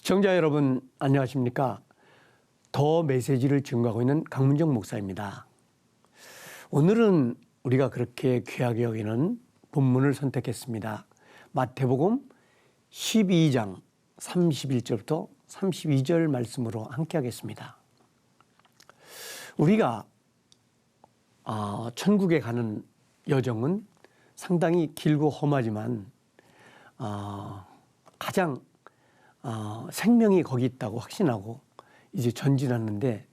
시청자 여러분 안녕하십니까? 더 메시지를 증거하고 있는 강문정 목사입니다. 오늘은 우리가 그렇게 귀하게 여기는 본문을 선택했습니다. 마태복음 12장 31절부터 32절 말씀으로 함께 하겠습니다. 우리가 천국에 가는 여정은 상당히 길고 험하지만 가장 생명이 거기 있다고 확신하고 이제 전진하는데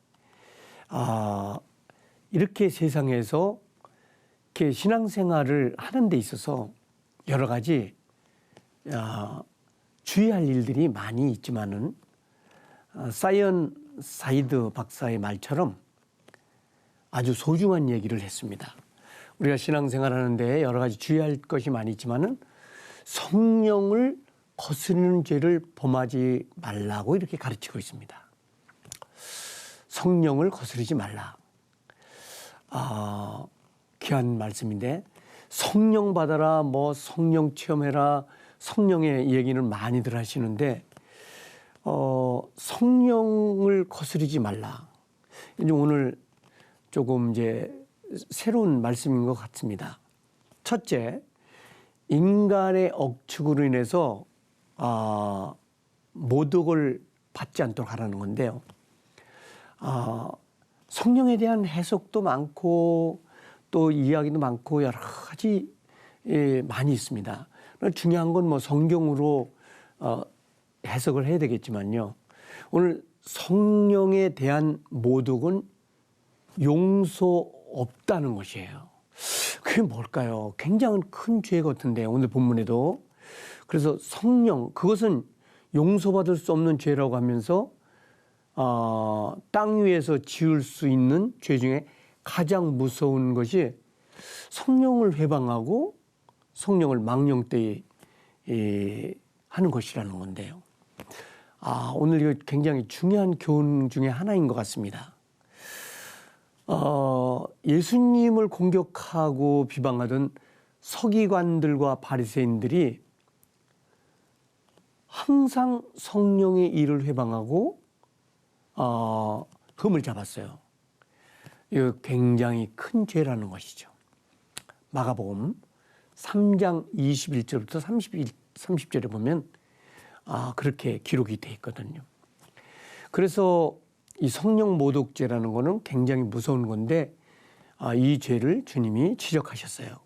이렇게 세상에서 이렇게 신앙생활을 하는 데 있어서 여러 가지 주의할 일들이 많이 있지만은 사이언 사이드 박사의 말처럼 아주 소중한 얘기를 했습니다. 우리가 신앙생활 하는데 여러 가지 주의할 것이 많이 있지만은 성령을 거스르는 죄를 범하지 말라고 이렇게 가르치고 있습니다. 성령을 거스르지 말라. 귀한 말씀인데 성령 받아라, 뭐 성령 체험해라, 성령의 얘기는 많이들 하시는데 성령을 거스르지 말라. 이제 오늘 조금 이제 새로운 말씀인 것 같습니다. 첫째, 인간의 억측으로 인해서 모독을 받지 않도록 하라는 건데요. 성령에 대한 해석도 많고 또 이야기도 많고 여러 가지 많이 있습니다. 중요한 건 뭐 성경으로 해석을 해야 되겠지만요. 오늘 성령에 대한 모독은 용서 없다는 것이에요. 그게 뭘까요? 굉장히 큰 죄 같은데 오늘 본문에도. 그래서 성령, 그것은 용서받을 수 없는 죄라고 하면서 땅 위에서 지을 수 있는 죄 중에 가장 무서운 것이 성령을 회방하고 성령을 망령되이 하는 것이라는 건데요. 오늘 이거 굉장히 중요한 교훈 중에 하나인 것 같습니다. 예수님을 공격하고 비방하던 서기관들과 바리새인들이 항상 성령의 일을 회방하고 흠을 잡았어요. 이거 굉장히 큰 죄라는 것이죠. 마가복음 3장 21절부터 30절에 보면 그렇게 기록이 돼 있거든요. 그래서 이 성령 모독죄라는 거는 굉장히 무서운 건데 이 죄를 주님이 지적하셨어요.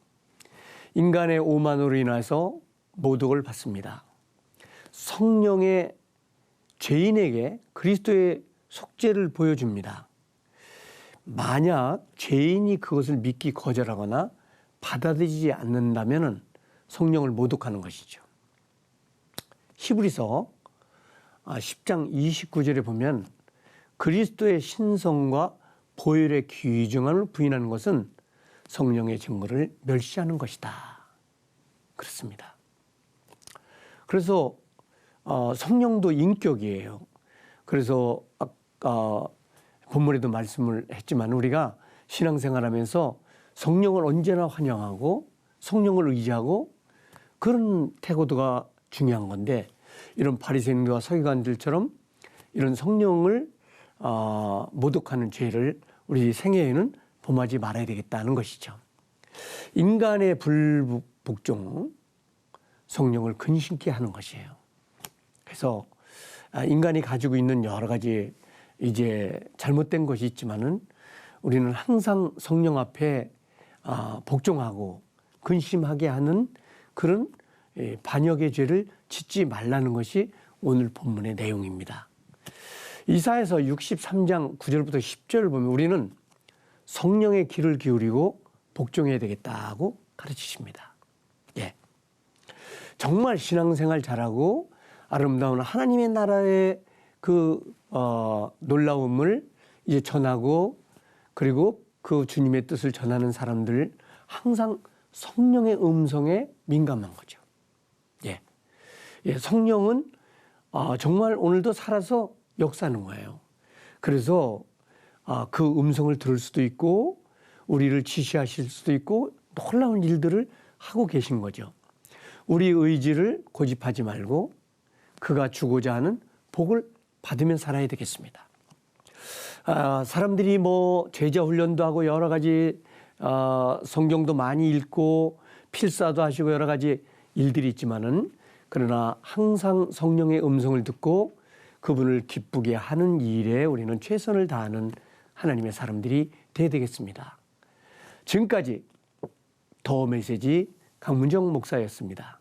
인간의 오만으로 인해서 모독을 받습니다. 성령의 죄인에게 그리스도의 속죄를 보여줍니다. 만약 죄인이 그것을 믿기 거절하거나 받아들이지 않는다면 성령을 모독하는 것이죠. 히브리서 10장 29절에 보면 그리스도의 신성과 보혈의 귀중함을 부인하는 것은 성령의 증거를 멸시하는 것이다. 그렇습니다. 그래서 성령도 인격이에요. 그래서 아까 본문에도 말씀을 했지만 우리가 신앙생활하면서 성령을 언제나 환영하고 성령을 의지하고 그런 태도가 중요한 건데 이런 바리새인과 서기관들처럼 이런 성령을 모독하는 죄를 우리 생애에는 범하지 말아야 되겠다는 것이죠. 인간의 불복종, 성령을 근심케 하는 것이에요. 그래서 인간이 가지고 있는 여러 가지 이제 잘못된 것이 있지만은 우리는 항상 성령 앞에 복종하고 근심하게 하는 그런 반역의 죄를 짓지 말라는 것이 오늘 본문의 내용입니다. 이사야서 63장 9절부터 10절을 보면 우리는 성령의 귀를 기울이고 복종해야 되겠다고 가르치십니다. 예. 정말 신앙생활 잘하고 아름다운 하나님의 나라의 그 놀라움을 이제 전하고 그리고 그 주님의 뜻을 전하는 사람들 항상 성령의 음성에 민감한 거죠. 예. 예, 성령은 정말 오늘도 살아서 역사하는 거예요. 그래서 그 음성을 들을 수도 있고 우리를 지시하실 수도 있고 놀라운 일들을 하고 계신 거죠. 우리 의지를 고집하지 말고 그가 주고자 하는 복을 받으면 살아야 되겠습니다. 사람들이 뭐 제자 훈련도 하고 여러 가지 성경도 많이 읽고 필사도 하시고 여러 가지 일들이 있지만은 그러나 항상 성령의 음성을 듣고 그분을 기쁘게 하는 일에 우리는 최선을 다하는 하나님의 사람들이 되어야 되겠습니다. 지금까지 더 메시지 강문정 목사였습니다.